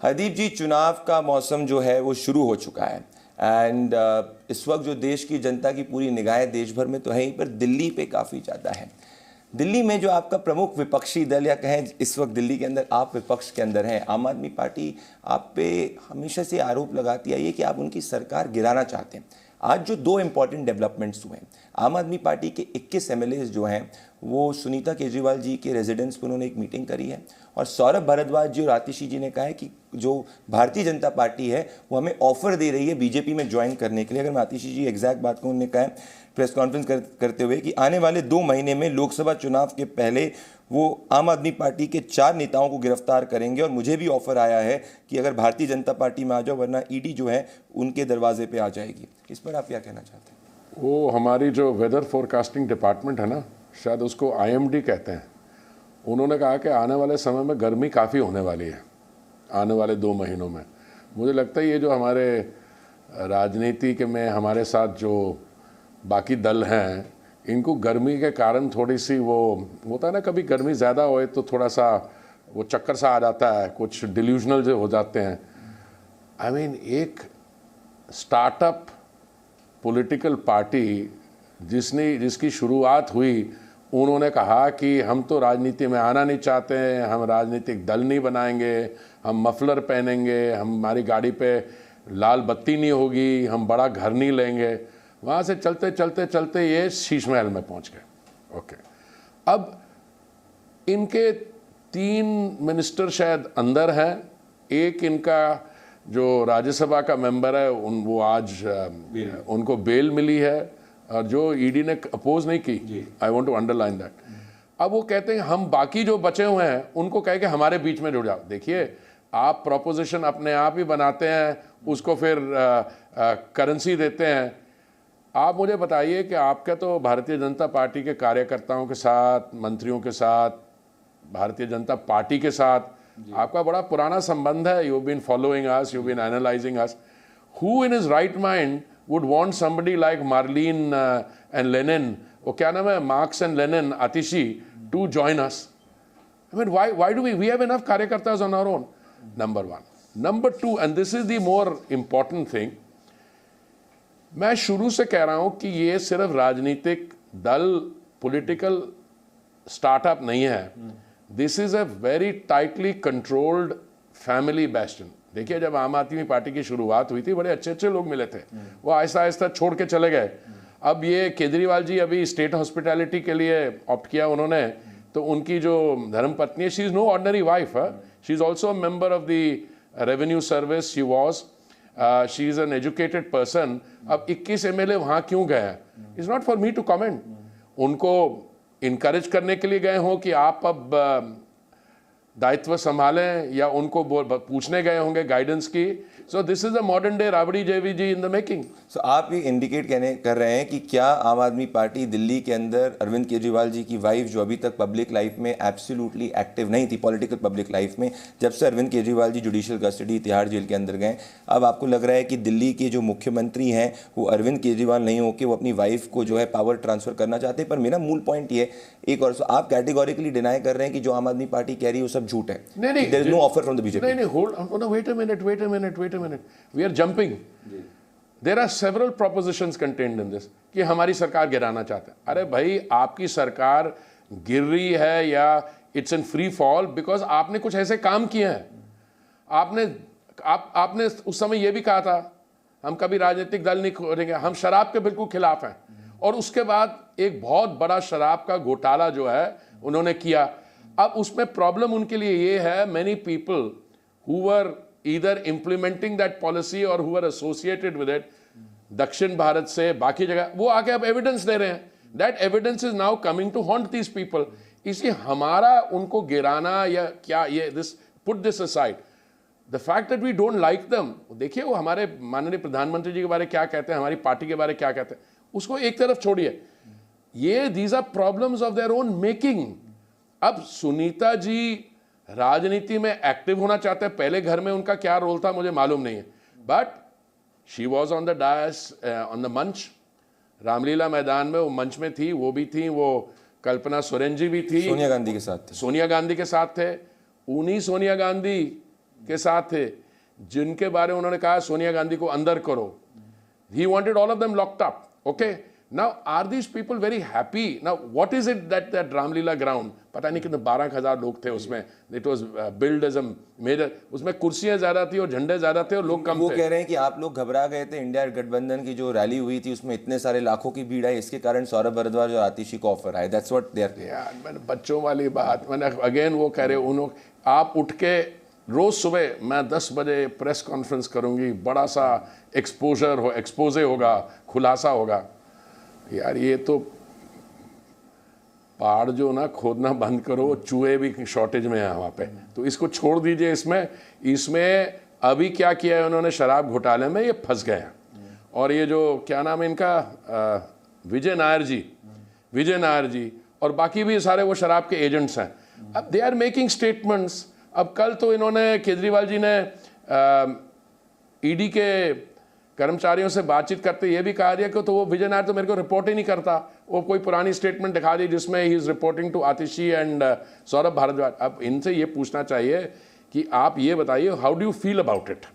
हरदीप जी, चुनाव का मौसम जो है वो शुरू हो चुका है एंड इस वक्त जो देश की जनता की पूरी निगाहें देश भर में तो है ही, पर दिल्ली पे काफ़ी ज़्यादा है। दिल्ली में जो आपका प्रमुख विपक्षी दल, या कहें इस वक्त दिल्ली के अंदर आप विपक्ष के अंदर हैं, आम आदमी पार्टी आप पे हमेशा से आरोप लगाती आई है कि आप उनकी सरकार गिराना चाहते हैं। आज जो दो इंपॉर्टेंट डेवलपमेंट्स हुए हैं, आम आदमी पार्टी के 21 एमएलए जो हैं वो सुनीता केजरीवाल जी के रेजिडेंस पर उन्होंने एक मीटिंग करी है, और सौरभ भारद्वाज जी और आतिशी जी ने कहा है कि जो भारतीय जनता पार्टी है वो हमें ऑफर दे रही है बीजेपी में ज्वाइन करने के लिए। अगर मैं आतिशी जी एग्जैक्ट बात कहूँ, उन्होंने कहा है प्रेस कॉन्फ्रेंस करते हुए कि आने वाले 2 महीने में लोकसभा चुनाव के पहले वो आम आदमी पार्टी के 4 नेताओं को गिरफ्तार करेंगे, और मुझे भी ऑफर आया है कि अगर भारतीय जनता पार्टी में आ जाओ, वरना ईडी जो है उनके दरवाजे पे आ जाएगी। इस पर आप क्या कहना चाहते हैं? वो हमारी जो वेदर फोरकास्टिंग डिपार्टमेंट है ना, शायद उसको IMD कहते हैं, उन्होंने कहा कि आने वाले समय में गर्मी काफ़ी होने वाली है आने वाले 2 महीनों में। मुझे लगता है ये जो हमारे राजनीति के में हमारे साथ जो बाकी दल हैं, इनको गर्मी के कारण थोड़ी सी वो होता है ना, कभी गर्मी ज़्यादा होए तो थोड़ा सा वो चक्कर सा आ जाता है, कुछ डिल्यूजनल जो हो जाते हैं। आई मीन एक स्टार्टअप पॉलिटिकल पार्टी जिसकी शुरुआत हुई, उन्होंने कहा कि हम तो राजनीति में आना नहीं चाहते हैं, हम राजनीतिक दल नहीं बनाएंगे, हम मफलर पहनेंगे, हमारी गाड़ी पे लाल बत्ती नहीं होगी, हम बड़ा घर नहीं लेंगे। वहाँ से चलते चलते चलते ये शीश महल में पहुँच गए। ओके, अब इनके 3 मिनिस्टर शायद अंदर हैं, एक इनका जो राज्यसभा का मेंबर है वो आज उनको बेल मिली है, और जो ईडी ने अपोज नहीं की। I want to underline that. अब वो कहते हैं हम बाकी जो बचे हुए हैं उनको कह के हमारे बीच में जुड़ जाओ। देखिए, आप प्रोपोजिशन अपने आप ही बनाते हैं, उसको फिर करेंसी देते हैं। आप मुझे बताइए कि आपका तो भारतीय जनता पार्टी के कार्यकर्ताओं के साथ, मंत्रियों के साथ, भारतीय जनता पार्टी के साथ आपका बड़ा पुराना संबंध है। You been following us, you been analysing us. Who in his right mind would want somebody like Marlene and Lenin, or क्या नाम है, Marx and Lenin, Atishi, to join us? I mean, why do we have enough कार्यकर्ताs on our own? Number 1. Number 2, and this is the more important thing, मैं शुरू से कह रहा हूं कि ये सिर्फ राजनीतिक दल, पॉलिटिकल स्टार्टअप नहीं है। This is a very tightly controlled family bastion. देखिए, जब आम आदमी पार्टी की शुरुआत हुई थी, बड़े अच्छे अच्छे लोग मिले थे, वो आहिस्ता आहिस्ता छोड़ के चले गए। अब ये केजरीवाल जी अभी स्टेट हॉस्पिटैलिटी के लिए ऑप्ट किया उन्होंने, तो उनकी जो धर्मपत्नी है, she is no ordinary wife, she is also a member of the revenue service, she was, she is an educated person. अब 21 MLA वहाँ क्यों गए हैं? Is not for me to comment. उनको इनकरेज करने के लिए गए हों कि आप अब दायित्व संभालें, या उनको पूछने गए होंगे गाइडेंस की। So this is a modern day Rabri जेवी जी इन द मेकिंग। सो आप ये इंडिकेट कर रहे हैं कि क्या आम आदमी पार्टी दिल्ली के अंदर अरविंद केजरीवाल जी की वाइफ, जो अभी तक पब्लिक लाइफ में एब्सोल्युटली एक्टिव नहीं थी, पॉलिटिकल पब्लिक लाइफ में, जब से Arvind Kejriwal ji judicial custody Tihar jail के अंदर गए, अब आपको लग रहा है कि दिल्ली के जो मुख्यमंत्री हैं वो अरविंद केजरीवाल नहीं होकर वो अपनी वाइफ को जो है पावर ट्रांसफर करना चाहते हैं? पर मेरा मूल पॉइंट ये एक और, आप कैटेगोरिकली डिनाई कर रहे हैं कि जो आम आदमी पार्टी कह रही है वो सब झूठ है। नहीं, there is no offer from the BJP. नहीं, hold on, no, wait a minute. We are jumping. There are several propositions contained in this कि हमारी सरकार गिराना चाहते हैं। अरे भाई, आपकी सरकार गिर रही है या it's in free fall because आपने कुछ ऐसे काम किए हैं। आपने उस समय ये भी कहा था हम कभी राजनीतिक दल नहीं खोलेंगे, हम शराब के बिल्कुल खिलाफ हैं, और उसके बाद एक बहुत बड़ा शराब का घोटाला जो है उन्होंने किया। अब उसमें प्रॉब्लम उनके लिए ये है, many people who were either implementing that policy और who were associated with it, दक्षिण भारत से बाकी जगह, वो आके अब एविडेंस दे रहे हैं। That evidence is now coming to haunt these people. इसलिए हमारा उनको गिराना या क्या, ये this put this aside, the fact that we don't like them. देखिए, वो हमारे माननीय प्रधानमंत्री जी के बारे क्या कहते हैं, हमारी पार्टी के बारे क्या कहते हैं, उसको एक तरफ छोड़िए। ये these are problems of their own making. अब सुनीता जी राजनीति में एक्टिव होना चाहते हैं, पहले घर में उनका क्या रोल था मुझे मालूम नहीं है, but she was on the dais, on the manch, Ramlila मैदान में वो मंच में थी, वो भी थी, वो कल्पना सोरेन जी भी थी, सोनिया गांधी के साथ थे, सोनिया गांधी के साथ थे। उन्हीं सोनिया गांधी के साथ थे, जिनके बारे में उन्होंने कहा सोनिया गांधी को अंदर करो. He wanted all of them locked up. Okay. Now, are these people very happy? Now, what is it that Ramlila ground? पता नहीं कितने 12,000 लोग थे उसमें. It was built as a major. उसमें कुर्सियां ज्यादा थी और झंडे ज्यादा थे और लोग कम थे. वो कह रहे हैं कि आप लोग घबरा गए थे. इंडिया गठबंधन की जो रैली हुई थी उसमें इतने सारे लाखों की भीड़ आई, इसके कारण सौरभ भारद्वाज और आतिशी को ऑफर आए. That's what they are. यार मैंने बच्चों वाली बात, मैंने अगेन वो कह रहे उन्होंने, आप उठ के रोज सुबह मैं 10 बजे प्रेस कॉन्फ्रेंस करूंगी, बड़ा सा एक्सपोजे होगा, खुलासा होगा. यार ये तो पहाड़ जो ना खोदना बंद करो, चूहे भी शॉर्टेज में है वहाँ पे, तो इसको छोड़ दीजिए. इसमें अभी क्या किया है उन्होंने, शराब घोटाले में ये फंस गए हैं. और ये जो क्या नाम है इनका, विजय नायर जी और बाकी भी सारे वो शराब के एजेंट्स हैं. अब दे आर मेकिंग स्टेटमेंट्स. अब कल तो इन्होंने, केजरीवाल जी ने ईडी के कर्मचारियों से बातचीत करते ये भी कहा दिया कि तो वो विजय नायर तो मेरे को रिपोर्ट ही नहीं करता. वो कोई पुरानी स्टेटमेंट दिखा दी जिसमें he is reporting to Atishi and Saurabh Bharadwaj. अब इनसे ये पूछना चाहिए कि आप ये बताइए, how do you feel about it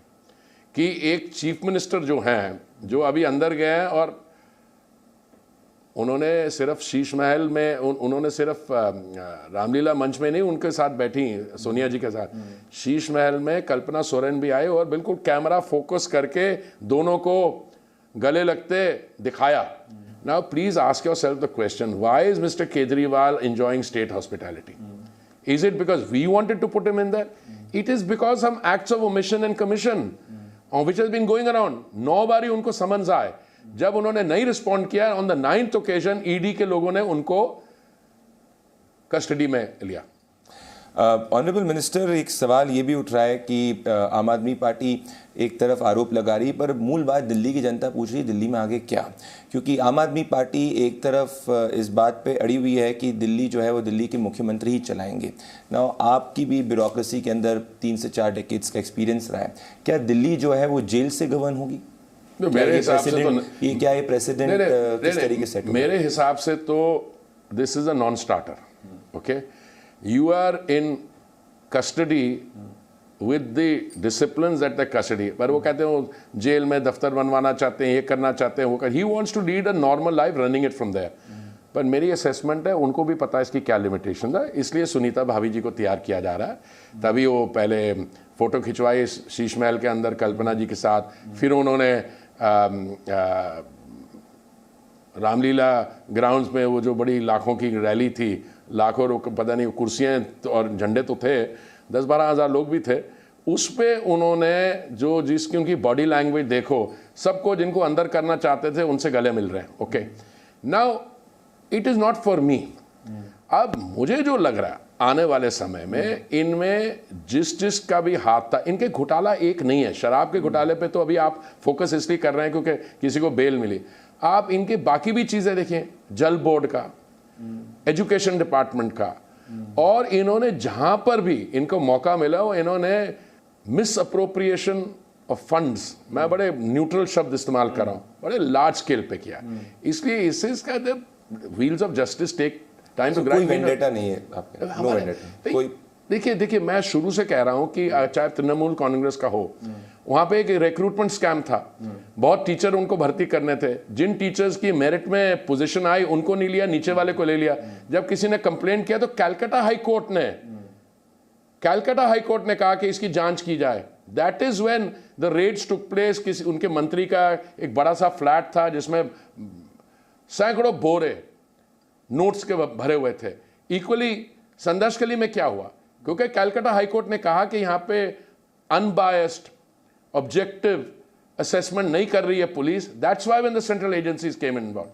कि एक चीफ मिनिस्टर जो हैं, जो अभी अंदर गए हैं और उन्होंने सिर्फ शीश महल में, उन्होंने सिर्फ रामलीला मंच में नहीं, उनके साथ बैठी सोनिया जी के साथ, शीश महल में कल्पना सोरेन भी आए और बिल्कुल कैमरा फोकस करके दोनों को गले लगते दिखाया. Now please ask yourself the question, why is mister Kejriwal enjoying state hospitality? Is it because we wanted to put him in there? It is because some acts of omission and commission which has been going around. 9 बारी उनको summons आए. जब उन्होंने नहीं respond किया, on the 9th occasion ED के लोगों ने उनको कस्टडी में लिया. ऑनरेबल मिनिस्टर, एक सवाल ये भी उठ रहा है कि आम आदमी पार्टी एक तरफ आरोप लगा रही, पर मूल बात दिल्ली की जनता पूछ रही है, दिल्ली में आगे क्या? क्योंकि आम आदमी पार्टी एक तरफ इस बात पे अड़ी हुई है कि दिल्ली जो है वो दिल्ली के मुख्यमंत्री ही चलाएंगे. ना आपकी भी ब्यूरोक्रेसी के अंदर 3 से 4 डेकेड्स का एक्सपीरियंस रहा है. क्या दिल्ली जो है वो जेल से गवर्न होगी? मेरे हिसाब से तो ये क्या है प्रेसिडेंट किस तरीके से? मेरे हिसाब से तो this is a non starter. Okay, you are in custody with the discipline that the custody. पर वो कहते हैं वो जेल में दफ्तर बनवाना चाहते हैं, ये करना चाहते हैं, वो कर. He wants to lead a normal life running it from there. पर मेरी असेसमेंट है, उनको भी पता है इसकी क्या लिमिटेशन है, इसलिए सुनीता भाभी जी को तैयार किया जा रहा है. तभी वो पहले फोटो खिंचवाई शीश महल के अंदर कल्पना जी के साथ, फिर उन्होंने रामलीला ग्राउंड्स में वो जो बड़ी लाखों की रैली थी, लाखों पता नहीं कुर्सियाँ और झंडे तो थे, 10-12 हज़ार लोग भी थे, उस पे उन्होंने जो जिसकी उनकी बॉडी लैंग्वेज देखो, सबको जिनको अंदर करना चाहते थे उनसे गले मिल रहे हैं. Okay, now it is not for मी. अब मुझे जो लग रहा है आने वाले समय में इनमें जिस का भी हाथ था, इनके घोटाला एक नहीं है. शराब के घोटाले पे तो अभी आप फोकस इसलिए कर रहे हैं क्योंकि किसी को बेल मिली. आप इनके बाकी भी चीज़ें देखिए, जल बोर्ड का, एजुकेशन डिपार्टमेंट का, और इन्होंने जहां पर भी इनको मौका मिला वो इन्होंने मिस अप्रोप्रिएशन ऑफ फंड्स, मैं बड़े न्यूट्रल शब्द इस्तेमाल कर रहा हूँ, बड़े लार्ज स्केल पे किया. इसलिए इससे wheels of justice take time to grind. कोई वेंडेटा नहीं है आपके? No vendetta. कोई देखिए मैं शुरू से कह रहा हूं कि चाहे तृणमूल कांग्रेस का हो, वहां पे एक रिक्रूटमेंट स्कैम था. बहुत टीचर उनको भर्ती करने थे, जिन टीचर्स की मेरिट में पोजीशन आई उनको नहीं लिया, नीचे वाले को ले लिया. जब किसी ने कंप्लेंट किया तो कैलकाटा हाई कोर्ट ने कहा कि इसकी जांच की जाए. That is when the Reds took place. किसी उनके मंत्री का एक बड़ा सा फ्लैट था जिसमें सैकड़ों बोरे नोट्स के भरे हुए थे. इक्वली संदर्शकली में क्या हुआ, क्योंकि कैलकाटा हाईकोर्ट ने कहा कि यहाँ पे अनबायस्ड ऑब्जेक्टिव असेसमेंट नहीं कर रही है police. That's why when the central agencies came involve.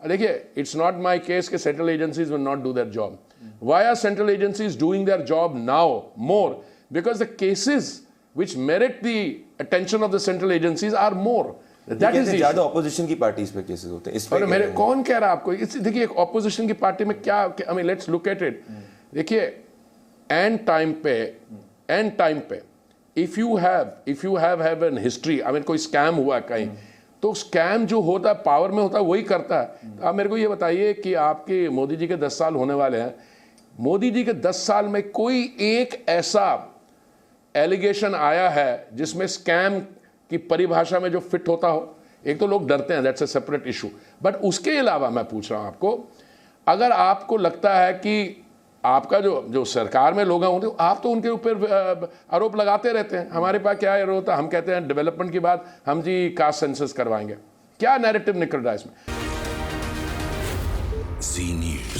देखिए, इट्स नॉट माय केस कि central agencies will not do their job. Why are central agencies doing their job now more? Because the cases which merit the attention of the central agencies are more. That is ज्यादा opposition की parties पे cases होते हैं. इस पर मेरे कौन कह रहा है आपको? देखिए, एक ऑपोजिशन की पार्टी में क्या, I mean let's look at it. देखिए, एंड टाइम पे if you have an history, I mean कोई स्कैम हुआ कहीं, तो स्कैम जो होता है पावर में होता है वही करता है. आप मेरे को ये बताइए कि आपके मोदी जी के 10 साल होने वाले हैं. मोदी जी के 10 साल में कोई एक ऐसा एलिगेशन आया है जिसमें स्कैम की परिभाषा में जो फिट होता हो, एक तो लोग डरते हैं, that's a separate issue, but उसके अलावा मैं पूछ रहा हूं आपको, अगर आपको लगता है कि आपका जो सरकार में लोग होते, आप तो उनके ऊपर आरोप लगाते रहते हैं, हमारे पास क्या होता है, हम कहते हैं डेवलपमेंट की बात, हम जी कास्ट सेंसस करवाएंगे, क्या नैरेटिव निकल रहा है इसमें? जी न्यूज़।